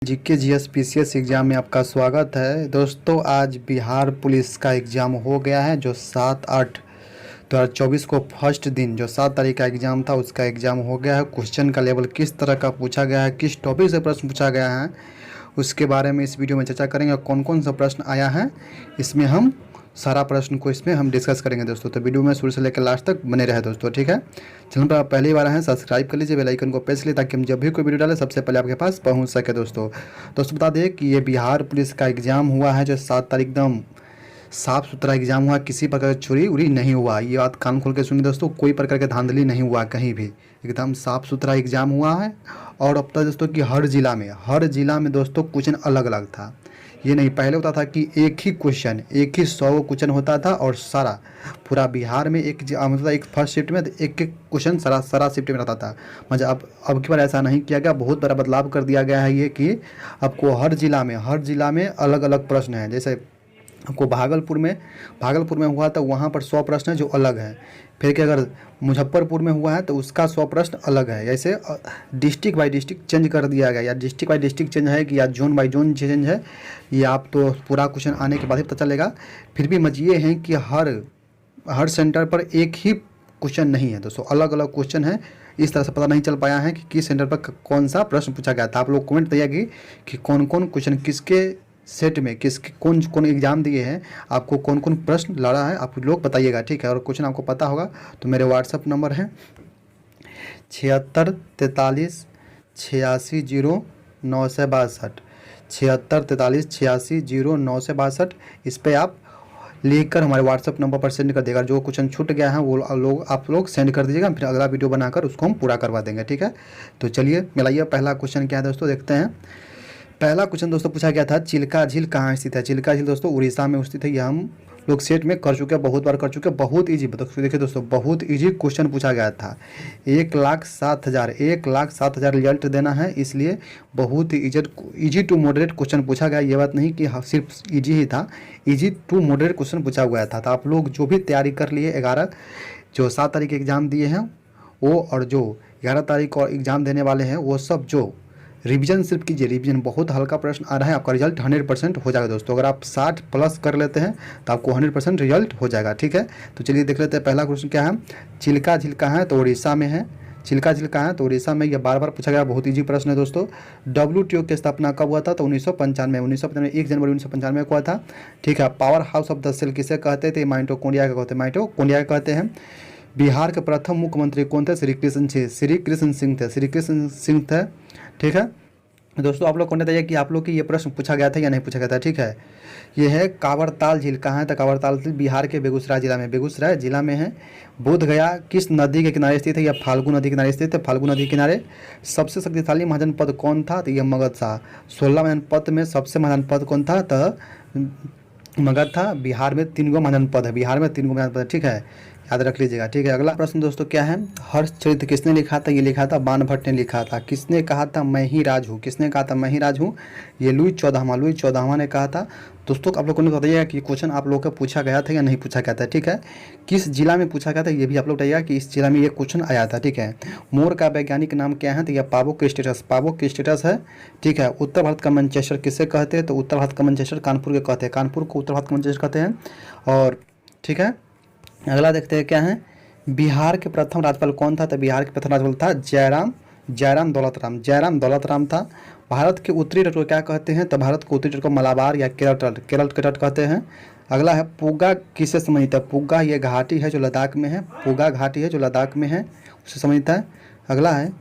GK GS PCS exam में आपका स्वागत है दोस्तों। आज बिहार पुलिस का एग्ज़ाम हो गया है जो 7/8/2024 को फर्स्ट दिन जो 7 तारीख का एग्ज़ाम था उसका एग्ज़ाम हो गया है। क्वेश्चन का लेवल किस तरह का पूछा गया है, किस टॉपिक से प्रश्न पूछा गया है, उसके बारे में इस वीडियो में चर्चा करेंगे। और कौन कौन सा प्रश्न आया है इसमें हम सारा प्रश्न को इसमें हम डिस्कस करेंगे दोस्तों। तो वीडियो में शुरू से लेकर लास्ट तक बने रहे दोस्तों, ठीक है। चैनल पर आप पहली बार हैं सब्सक्राइब कर लीजिए, बेल आइकन को प्रेस लीजिए ताकि हम जब भी कोई वीडियो डालें सबसे पहले आपके पास पहुंच सके दोस्तों। बता दें कि ये बिहार पुलिस का एग्ज़ाम हुआ है जो 7 तारीख एकदम साफ़ सुथरा एग्ज़ाम हुआ, किसी प्रकार की चोरी उरी नहीं हुआ। ये बात कान खोल के सुनिए दोस्तों, कोई प्रकार की धांधली नहीं हुआ कहीं भी, एकदम साफ़ सुथरा एग्ज़ाम हुआ है। और अब तक दोस्तों कि हर ज़िला में दोस्तों क्वेश्चन अलग अलग था। ये नहीं पहले होता था कि एक ही 100 क्वेश्चन होता था और सारा पूरा बिहार में मतलब एक फर्स्ट शिफ्ट में एक क्वेश्चन सारा शिफ्ट में रहता था। मतलब अब की बार ऐसा नहीं किया गया, बहुत बड़ा बदलाव कर दिया गया है ये कि आपको हर ज़िला में अलग अलग प्रश्न हैं। जैसे आपको भागलपुर में हुआ तो वहाँ पर 100 प्रश्न है जो अलग है। फिर कि अगर मुजफ्फरपुर में हुआ है तो उसका 100 प्रश्न अलग है। ऐसे डिस्ट्रिक्ट बाई डिस्ट्रिक्ट चेंज कर दिया गया, या डिस्ट्रिक्ट बाई डिस्ट्रिक्ट चेंज है कि या जोन बाई जोन चेंज है, ये आप तो पूरा क्वेश्चन आने के बाद ही पता चलेगा। फिर भी मज़े ये हैं कि हर सेंटर पर एक ही क्वेश्चन नहीं है दोस्तों, अलग अलग क्वेश्चन है। इस तरह से पता नहीं चल पाया है कि किस सेंटर पर कौन सा प्रश्न पूछा गया था। आप लोग कमेंट करिए कि कौन कौन क्वेश्चन किसके सेट में कौन कौन एग्ज़ाम दिए हैं, आपको कौन कौन प्रश्न लड़ा है, आप लोग बताइएगा, ठीक है। और क्वेश्चन आपको पता होगा तो मेरे व्हाट्सअप नंबर है 7643860962, 7643860962। इस पर आप लिख कर हमारे व्हाट्सअप नंबर पर सेंड कर देगा। जो क्वेश्चन छूट गया है वो आप लोग सेंड कर दीजिएगा, फिर अगला वीडियो बनाकर उसको हम पूरा करवा देंगे, ठीक है। तो चलिए मिलाइए, पहला क्वेश्चन क्या है दोस्तों, देखते हैं। पहला क्वेश्चन दोस्तों पूछा गया था चिल्का झील कहाँ स्थित है। चिल्का झील दोस्तों उड़ीसा में स्थित है। ये हम लोग सेट में कर चुके हैं, बहुत बार कर चुके हैं। बहुत ईजी, देखिए दोस्तों बहुत ईजी क्वेश्चन पूछा गया था। 1,07,000 रिजल्ट देना है, इसलिए बहुत ही ईजी टू मॉडरेट क्वेश्चन पूछा गया। ये बात नहीं कि सिर्फ ईजी ही था, ईजी टू मॉडरेट क्वेश्चन पूछा गया था। तो आप लोग जो भी तैयारी कर लिए 11 जो 7 तारीख एग्ज़ाम दिए हैं वो, और जो 11 तारीख और एग्ज़ाम देने वाले हैं वो सब जो रिवीजन सिर्फ कीजिए। रिवीजन बहुत हल्का प्रश्न आ रहा है, आपका रिजल्ट 100% हो जाएगा दोस्तों। अगर आप 60 प्लस कर लेते हैं तो आपको 100% रिजल्ट हो जाएगा, ठीक है। तो चलिए देख लेते हैं पहला क्वेश्चन क्या है। चिल्का झील कहाँ है तो उड़ीसा में है। चिल्का झील कहाँ है तो उड़ीसा में। यह बार बार पूछा गया, बहुत ईजी प्रश्न है दोस्तों। WTO की स्थापना कब हुआ था तो 1995 1 जनवरी 1995 को हुआ था, ठीक है। Powerhouse of the cell किसे कहते थे, माइटोकॉन्ड्रिया का कहते हैं। बिहार के प्रथम मुख्यमंत्री कौन थे, श्री कृष्ण सिंह थे, ठीक है दोस्तों। आप लोग को बताइए कि आप लोग की ये प्रश्न पूछा गया था या नहीं पूछा गया था, ठीक है। ये है कांवरताल झील कहाँ है तो कांवरताल झील बिहार के बेगूसराय जिला में है। बोध गया किस नदी के किनारे स्थित है, या फाल्गु नदी के किनारे स्थित है, फाल्गु नदी के किनारे। सबसे शक्तिशाली महाजनपद कौन था तो यह मगध था। 16 महाजनपद में सबसे महाजनपद कौन था तो मगध था। बिहार में 3 महाजनपद है, ठीक है, याद रख लीजिएगा, ठीक है। अगला प्रश्न दोस्तों क्या है, हर्षचरित किसने लिखा था, ये लिखा था बाणभट्ट ने लिखा था। किसने कहा था मैं ही राज हूँ, ये लुई चौदहवां ने कहा था। दोस्तों आप लोगों ने बताइएगा कि क्वेश्चन आप लोगों का पूछा गया था या नहीं पूछा गया था, ठीक है। किस जिला में पूछा गया था ये भी आप लोग बताइएगा कि इस जिला में ये क्वेश्चन आया था, ठीक है। मोर का वैज्ञानिक नाम क्या है तो यह पावो स्टेटस है, ठीक है। उत्तर भारत का मैनचेस्टर किसे कहते हैं तो उत्तर भारत का मैनचेस्टर कानपुर के कहते हैं, कानपुर को उत्तर भारत का मैनचेस्टर कहते हैं। और ठीक है, अगला देखते हैं क्या है। बिहार के प्रथम राज्यपाल कौन था तो बिहार के प्रथम राज्यपाल था जयराम दौलत राम था। भारत के उत्तरी तट को क्या कहते हैं तो भारत के उत्तरी तट को मलाबार या केरल के तट कहते हैं। अगला है पुग्गा किससे संबंधित है, पुग्गा ये घाटी है जो लद्दाख में है, उससे संबंधित है। अगला है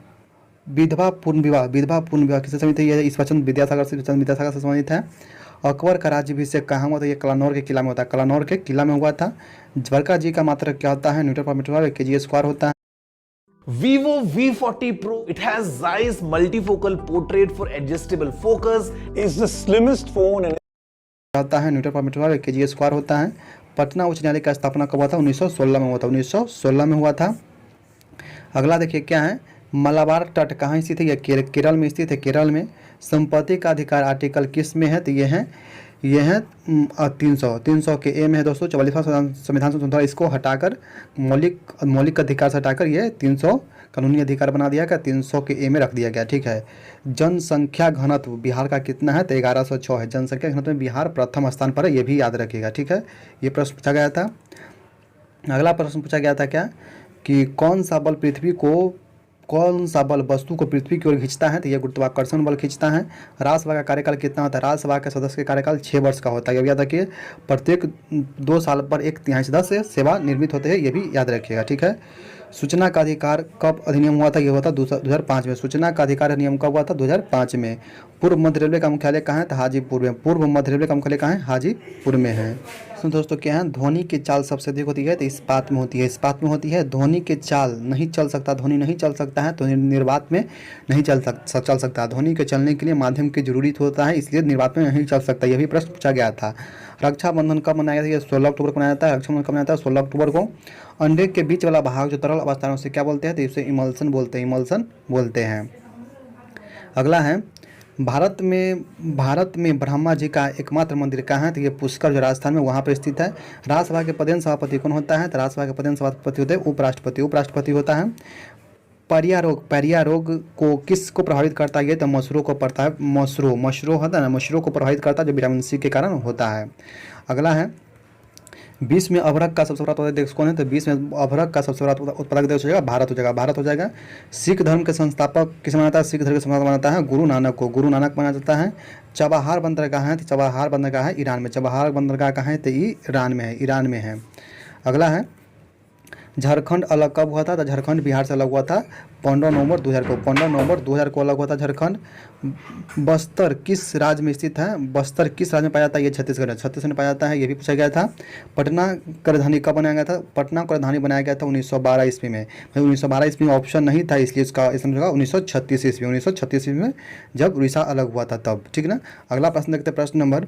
विधवा पूर्ण विवाह किससे संबंधित है, ये ईश्वरचंद्र विद्यासागर से संबंधित है। अकबर का राज्याभिषेक कहाँ हुआ था, ये कलानौर के किला में होता है, हुआ था। ज्वारका जी का मात्रक क्या होता है, न्यूटन पर मीटर kg स्क्वायर होता है। Vivo V40 Pro, it has Zeiss multifocal portrait for adjustable focus, is the slimmest phone and होता है न्यूटन पर मीटर kg स्क्वायर होता है। पटना उच्च न्यायालय का स्थापना कब हुआ था 1916 में हुआ था। अगला देखिए क्या है, मलाबार तट कहाँ स्थित है, यह केरल में स्थित है, केरल में। संपत्ति का अधिकार आर्टिकल किस में है तो ये है 300 के ए में है दोस्तों। 44वां संविधान संशोधन, इसको हटाकर मौलिक अधिकार से हटाकर ये 300 कानूनी अधिकार बना दिया गया, 300 के ए में रख दिया गया। ठीक है। जनसंख्या घनत्व बिहार का कितना है, तो 1106 है। जनसंख्या घनत्व में बिहार प्रथम स्थान पर है, ये भी याद रखिएगा। ठीक है, ये प्रश्न पूछा गया था। अगला प्रश्न पूछा गया था क्या, कि कौन सा बल वस्तु को पृथ्वी की ओर खींचता है, तो यह गुरुत्वाकर्षण बल खींचता है। राज्यसभा का कार्यकाल कितना होता है, राज्यसभा के सदस्य का कार्यकाल 6 वर्ष का होता है, ये भी याद रखिए। प्रत्येक 2 साल पर 1/3 सदस्य सेवा निर्मित होते हैं, ये भी याद रखिएगा। ठीक है। सूचना का अधिकार कब अधिनियम हुआ था, ये हुआ था 2005 में। सूचना का अधिकार अधिनियम कब हुआ था, 2005 में। पूर्व मध्य रेलवे का मुख्यालय कहाँ है, तो हाजीपुर में। पूर्व मध्य रेलवे का मुख्यालय कहाँ है, हाजीपुर में है। तो दोस्तों क्या है, ध्वनि की चाल सबसे अधिक होती है, तो इस्पात में होती है। इस्पात में होती है। ध्वनि की चाल नहीं चल सकता, ध्वनि नहीं चल सकता है तो निर्वात में नहीं चल सकता। ध्वनि के चलने के लिए माध्यम की जरूरत होता है, इसलिए निर्वात में नहीं चल सकता। यह भी प्रश्न पूछा गया था। रक्षाबंधन कब मनाया जाता है, 16 अक्टूबर को मनाया जाता है। रक्षाबंधन कब मनाया जाता है, 16 अक्टूबर को। अंडे के बीच वाला भाग जो तरल अवस्था है उसे क्या बोलते हैं, तो इसे इमल्सन बोलते हैं। अगला है, भारत में ब्रह्मा जी का एकमात्र मंदिर कहाँ है, तो ये पुष्कर जो राजस्थान में वहाँ पर स्थित है। राज्यसभा के पदेन सभापति कौन होता है, तो राज्यसभा के पदेन सभापति होते हैं उपराष्ट्रपति होता है। पैरिया रोग को किसको प्रभावित करता है, तो मशरूम को पड़ता है। मशरूम होता है ना, मशरूम को प्रभावित करता है, जो विटामिन सी के कारण होता है। अगला है, विश्व में अभ्रक का सबसे बड़ा उत्पादक देश कौन है, तो विश्व में अभ्रक का सबसे बड़ा उत्पादक देश हो जाएगा भारत हो जाएगा। सिख धर्म के संस्थापक किसे माना जाता है, सिख धर्म के संस्थापक माना जाता है गुरु नानक माना जाता है। चबाहार बंदरगाह है, तो चबाहार बंदरगाह है ईरान में। चबाहार बंदरगाह कहाँ है, तो ईरान में है। अगला है, झारखंड अलग कब हुआ था, तो झारखंड बिहार से अलग हुआ था 15 नवंबर 2000 को। 15 नवंबर 2000 को अलग हुआ था झारखंड। बस्तर किस राज्य में स्थित है, बस्तर किस राज्य में पाया जाता है, ये छत्तीसगढ़ में पाया जाता है, ये भी पूछा गया था। पटना का राजधानी कब बनाया गया था, पटना को राजधानी बनाया गया था 1912 ईस्वी में। 1912 ईस्वी में ऑप्शन नहीं था, इसलिए इसका इसमें 1936 ईस्वी में जब उड़ीसा अलग हुआ था तब। ठीक ना। अगला प्रश्न देखते हैं, प्रश्न नंबर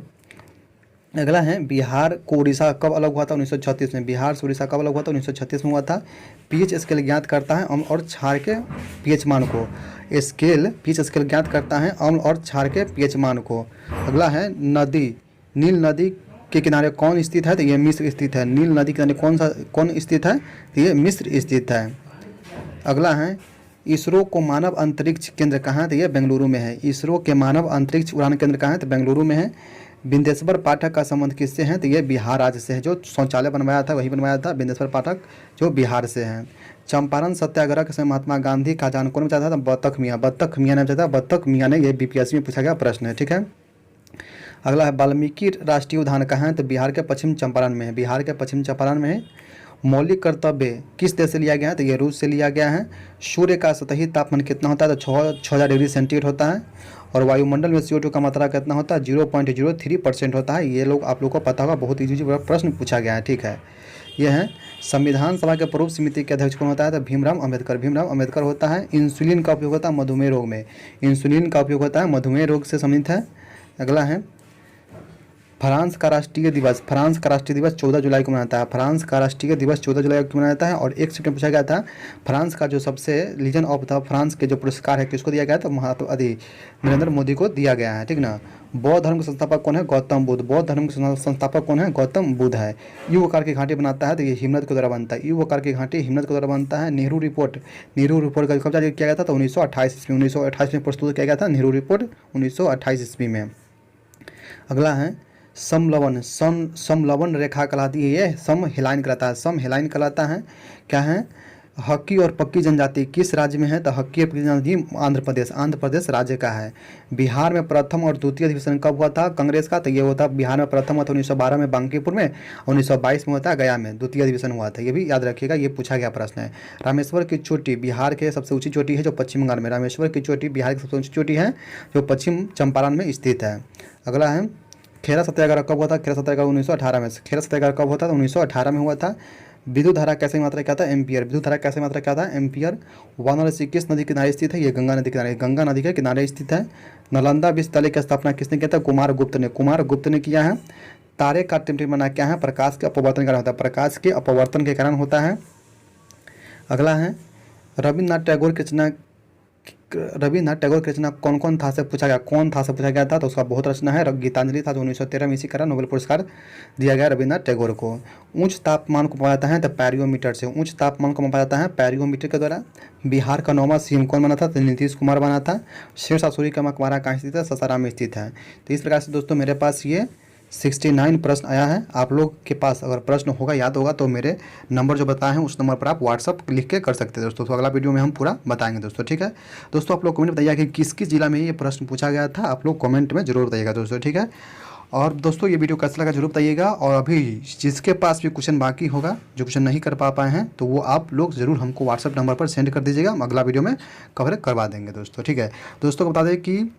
अगला है, बिहार को उड़ीसा कब अलग हुआ था, 1936 में। बिहार से उड़ीसा कब अलग हुआ था, 1936 में हुआ था। पीएच स्केल ज्ञात करता है अम्ल और क्षार के पीएच मान को। पीएच स्केल ज्ञात करता है अम्ल और क्षार के पीएच मान को। अगला है, नील नदी के किनारे कौन स्थित है, तो ये मिस्र स्थित है। नील नदी के किनारे कौन स्थित है, तो ये मिस्र स्थित है। अगला है, इसरो को मानव अंतरिक्ष केंद्र कहाँ है, तो ये बेंगलुरु में है। इसरो के मानव अंतरिक्ष उड़ान केंद्र कहाँ है, तो बेंगलुरु में है। बिंदेश्वर पाठक का संबंध किससे है, तो ये बिहार राज्य से है। जो शौचालय बनवाया था वही बनवाया था बिंदेश्वर पाठक, जो बिहार से हैं। चंपारण सत्याग्रह के समय महात्मा गांधी का जान कौन बचाया था, तो बत्तख मियाँ ने बचाया था। बत्तख मियाँ ने, ये बीपीएससी में पूछा गया प्रश्न है। ठीक है। अगला है, वाल्मीकि राष्ट्रीय उद्यान कहाँ है, तो बिहार के पश्चिम चंपारण में है। मौलिक कर्तव्य किस देश से लिया गया है, तो ये रूस से लिया गया है। सूर्य का सतही तापमान कितना होता है, तो 6000 डिग्री सेंटीग्रेड होता है। और वायुमंडल में CO2 का मात्रा कितना होता है, 0.03% होता है। ये लोग आप लोग को पता होगा, बहुत इजी प्रश्न पूछा गया है। ठीक है। यह है, संविधान सभा के पूर्व समिति के अध्यक्ष कौन होता है, तो भीमराव अम्बेडकर होता है। इंसुलिन का उपयोग होता है मधुमेह रोग में। मधुमेह रोग से संबंधित है। अगला है, फ्रांस का राष्ट्रीय दिवस 14 जुलाई को मनाता है। फ्रांस का राष्ट्रीय दिवस 14 जुलाई को मनाया जाता है। और एक सेकंड पूछा गया था, फ्रांस का जो सबसे लीजन ऑफ द फ्रांस के जो पुरस्कार है किसको दिया गया, तो नरेंद्र मोदी को दिया गया है। ठीक ना। बौद्ध धर्म के संस्थापक कौन है, गौतम बुद्ध। बौद्ध धर्म के संस्थापक कौन है, गौतम बुद्ध है। यू आकार की घाटी बनाता है, तो ये हिमनद के द्वारा बनता है। यू आकार की घाटी हिमनद के द्वारा बनता है। नेहरू रिपोर्ट का कब जारी किया गया था, तो 1928 में प्रस्तुत किया गया था नेहरू रिपोर्ट 1928 ईस्वी में। अगला है, समलवन रेखा कहलाती है, ये सम हेलाइन कहलाता है। क्या है, हक्की और पक्की जनजाति किस राज्य में है, तो हक्की और पक्की जनजाति आंध्र प्रदेश राज्य का है। बिहार में प्रथम और द्वितीय अधिवेशन कब हुआ था कांग्रेस का, तो ये होता बिहार में प्रथम हुआ था 1912 में बांकीपुर में। 1922 में होता है गया में द्वितीय अधिवेशन हुआ था। ये भी याद रखिएगा, ये पूछा गया प्रश्न है। रामेश्वर की चोटी बिहार के सबसे ऊंची चोटी है, जो पश्चिम बंगाल में। रामेश्वर की चोटी बिहार की सबसे ऊंची चोटी है, जो पश्चिम चंपारण में स्थित है। अगला है, खेरा सत्याग्रह कब हुआ था, खेरा सत्याग्रह 1918 में। खेरा सत्याग्रह कब हुआ था, 1918 में हुआ था। विद्युत धारा कैसे मात्रा क्या था, एम्पियर। विद्युत धारा कैसे मात्रा क्या था, एम्पियर। वाराणसी किस नदी किनारे स्थित है, ये गंगा नदी के किनारे स्थित है। नालंदा विश्वविद्यालय की स्थापना किसने किया था, कुमार गुप्त ने किया है। तारे का टेम्परेचर बना क्या है, प्रकाश के अपवर्तन के कारण होता है। प्रकाश के अपवर्तन के कारण होता है। अगला है, रविन्द्रनाथ टैगोर की रचना रविन्द्रनाथ टैगोर की रचना कौन कौन था से पूछा गया, कौन था से पूछा गया था, तो उसका बहुत रचना है। गीतांजलि था जो 1913 में इसी कारण नोबेल पुरस्कार दिया गया रविन्द्रनाथ टैगोर को। उच्च तापमान को मापा जाता है तो पैरियोमीटर से, उच्च तापमान को मापा जाता है पैरियोमीटर के द्वारा। बिहार का 9वां सीएम कौन बना था, तो नीतीश कुमार बना था। शेरशाह सूरी का मकबरा कहाँ स्थित है, सासाराम में स्थित है। तो इस प्रकार से दोस्तों मेरे पास ये 69 प्रश्न आया है। आप लोग के पास अगर प्रश्न होगा, याद होगा, तो मेरे नंबर जो बताए हैं उस नंबर पर आप व्हाट्सअप लिख के कर सकते हैं दोस्तों। तो अगला वीडियो में हम पूरा बताएंगे दोस्तों, ठीक है। दोस्तों आप लोग कमेंट बताइएगा कि किस किस जिला में ये प्रश्न पूछा गया था, आप लोग कमेंट में जरूर बताइएगा दोस्तों, ठीक है। और दोस्तों ये वीडियो कैसा लगा जरूर बताइएगा। और अभी जिसके पास भी क्वेश्चन बाकी होगा, जो क्वेश्चन नहीं कर पाए हैं, तो वो आप लोग ज़रूर हमको व्हाट्सअप नंबर पर सेंड कर दीजिएगा। हम अगला वीडियो में कवर करवा देंगे दोस्तों, ठीक है। दोस्तों को बता दें कि